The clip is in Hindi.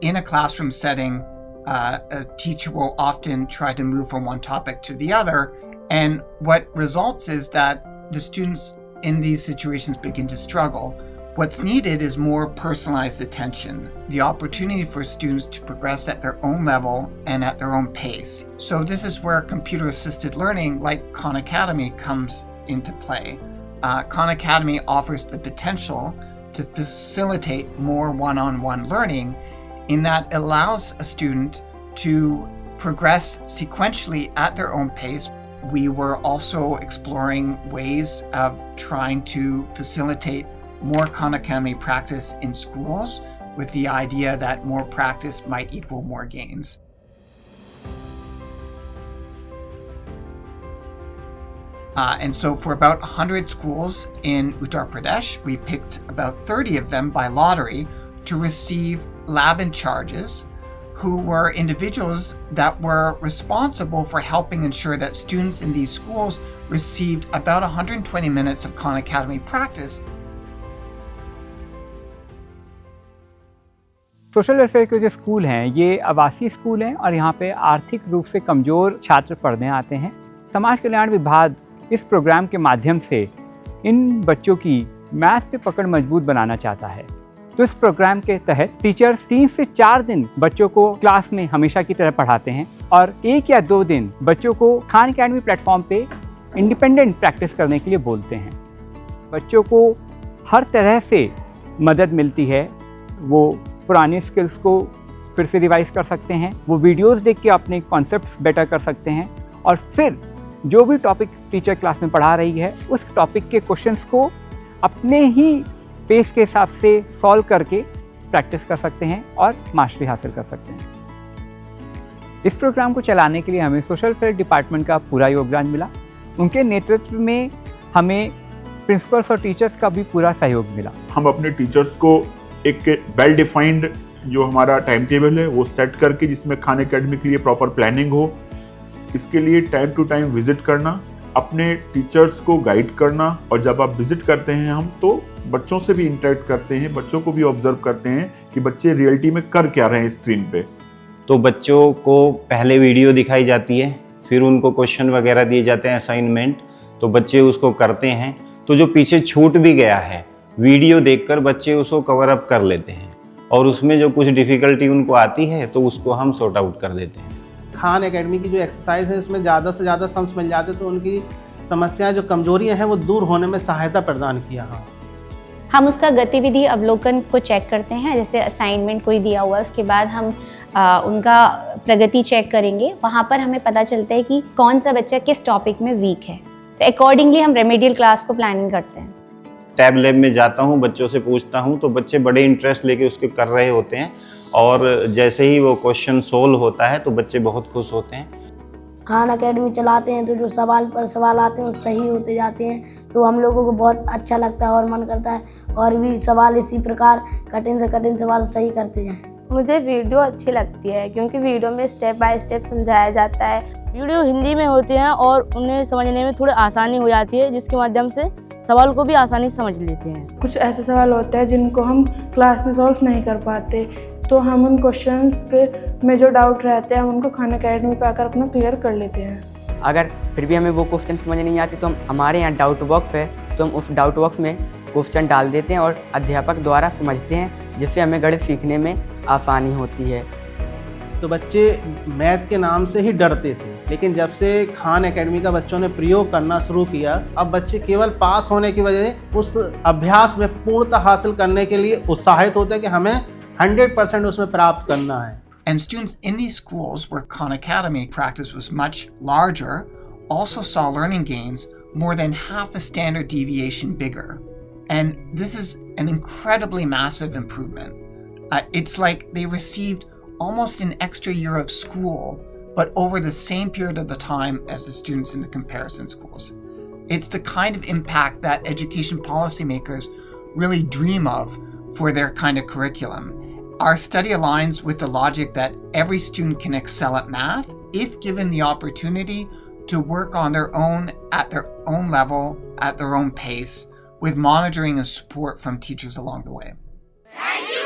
in a classroom setting, a teacher will often try to move from one topic to the other. And what results is that the students in these situations begin to struggle. What's needed is more personalized attention, the opportunity for students to progress at their own level and at their own pace. So this is where computer-assisted learning like Khan Academy comes into play. Khan Academy offers the potential to facilitate more one-on-one learning in that it allows a student to progress sequentially at their own pace. We were also exploring ways of trying to facilitate more Khan Academy practice in schools with the idea that more practice might equal more gains. And so for about 100 schools in Uttar Pradesh, we picked about 30 of them by lottery to receive lab in charges who were individuals that were responsible for helping ensure that students in these schools received about 120 minutes of Khan Academy practice. Social welfare के जो स्कूल हैं ये आवासीय स्कूल हैं और यहाँ पे आर्थिक रूप से कमज़ोर छात्र पढ़ने आते हैं। समाज कल्याण विभाग इस प्रोग्राम के माध्यम से इन बच्चों की मैथ पे पकड़ मजबूत बनाना चाहता है। तो इस प्रोग्राम के तहत टीचर्स 3 से 4 दिन बच्चों को क्लास में हमेशा की तरह पढ़ाते हैं और 1 या 2 दिन बच्चों को खान अकेडमी प्लेटफॉर्म पे इंडिपेंडेंट प्रैक्टिस करने के लिए बोलते हैं। बच्चों को हर तरह से मदद मिलती है, वो पुरानी स्किल्स को फिर से रिवाइज कर सकते हैं, वो वीडियोस देख के अपने कॉन्सेप्ट्स बेटर कर सकते हैं और फिर जो भी टॉपिक टीचर क्लास में पढ़ा रही है उस टॉपिक के क्वेश्चंस को अपने ही पेस के हिसाब से सॉल्व करके प्रैक्टिस कर सकते हैं और मास्टरी हासिल कर सकते हैं। इस प्रोग्राम को चलाने के लिए हमें सोशल वेलफेयर डिपार्टमेंट का पूरा योगदान मिला। उनके नेतृत्व में हमें प्रिंसिपल्स और टीचर्स का भी पूरा सहयोग मिला। हम अपने टीचर्स को एक वेल डिफाइंड जो हमारा टाइम टेबल है वो सेट करके जिसमें खान अकेडमी के लिए प्रॉपर प्लानिंग हो, इसके लिए टाइम टू टाइम विजिट करना, अपने टीचर्स को गाइड करना और जब आप विजिट करते हैं हम तो बच्चों से भी इंटरेक्ट करते हैं, बच्चों को भी ऑब्जर्व करते हैं कि बच्चे रियलिटी में कर क्या रहे हैं स्क्रीन पे। तो बच्चों को पहले वीडियो दिखाई जाती है, फिर उनको क्वेश्चन वगैरह दिए जाते हैं असाइनमेंट, तो बच्चे उसको करते हैं। तो जो पीछे छूट भी गया है वीडियो देखकर बच्चे उसको कवर अप कर लेते हैं और उसमें जो कुछ डिफ़िकल्टी उनको आती है तो उसको हम सॉर्ट आउट कर देते हैं। खान एकेडमी की जो एक्सरसाइज है उसमें ज़्यादा से ज़्यादा सम्स मिल जाते तो उनकी समस्याएं जो कमजोरियां हैं वो दूर होने में सहायता प्रदान किया। हम उसका गतिविधि अवलोकन को चेक करते हैं, जैसे असाइनमेंट कोई दिया हुआ है उसके बाद हम उनका प्रगति चेक करेंगे। वहाँ पर हमें पता चलता है कि कौन सा बच्चा किस टॉपिक में वीक है, तो अकॉर्डिंगली हम रेमेडियल क्लास को प्लानिंग करते हैं। टैब लैब में जाता हूँ, बच्चों से पूछता हूँ तो बच्चे बड़े इंटरेस्ट लेके उसके कर रहे होते हैं और जैसे ही वो क्वेश्चन सोल्व होता है तो बच्चे बहुत खुश होते हैं। खान अकेडमी चलाते हैं तो जो सवाल पर सवाल आते हैं वो सही होते जाते हैं, तो हम लोगों को बहुत अच्छा लगता है और मन करता है और भी सवाल इसी प्रकार कठिन से कठिन सवाल सही करते जाएं। मुझे वीडियो अच्छी लगती है क्योंकि वीडियो में स्टेप बाय स्टेप समझाया जाता है। वीडियो हिंदी में होते हैं और उन्हें समझने में थोड़ी आसानी हो जाती है, जिसके माध्यम से सवाल को भी आसानी से समझ लेते हैं। कुछ ऐसे सवाल होते हैं जिनको हम क्लास में सॉल्व नहीं कर पाते, तो हम उन क्वेश्चंस के में जो डाउट रहते हैं हम उनको खान अकेडमी पे आकर अपना क्लियर कर लेते हैं। अगर फिर भी हमें वो क्वेश्चन समझ नहीं आती तो हम हमारे यहाँ डाउट बॉक्स है, तो हम उस डाउट बॉक्स में क्वेश्चन डाल देते हैं और अध्यापक द्वारा समझते हैं, जिससे हमें गणित सीखने में आसानी होती है। तो बच्चे मैथ के नाम से ही डरते थे, लेकिन जब से खान एकेडमी का बच्चों ने प्रयोग करना शुरू किया, अब बच्चे केवल पास होने की वजह उस अभ्यास में पूर्णता हासिल करने के लिए उत्साहित होते हैं कि हमें 100% उसमें प्राप्त करना है। And students in these schools where Khan Academy practice was much larger also saw learning gains more than half a standard deviation bigger. And this is an incredibly massive improvement. It's like they received almost an extra year of school, but over the same period of the time as the students in the comparison schools. It's the kind of impact that education policymakers really dream of for their kind of curriculum. Our study aligns with the logic that every student can excel at math if given the opportunity to work on their own at their own level, at their own pace, with monitoring and support from teachers along the way. Thank you.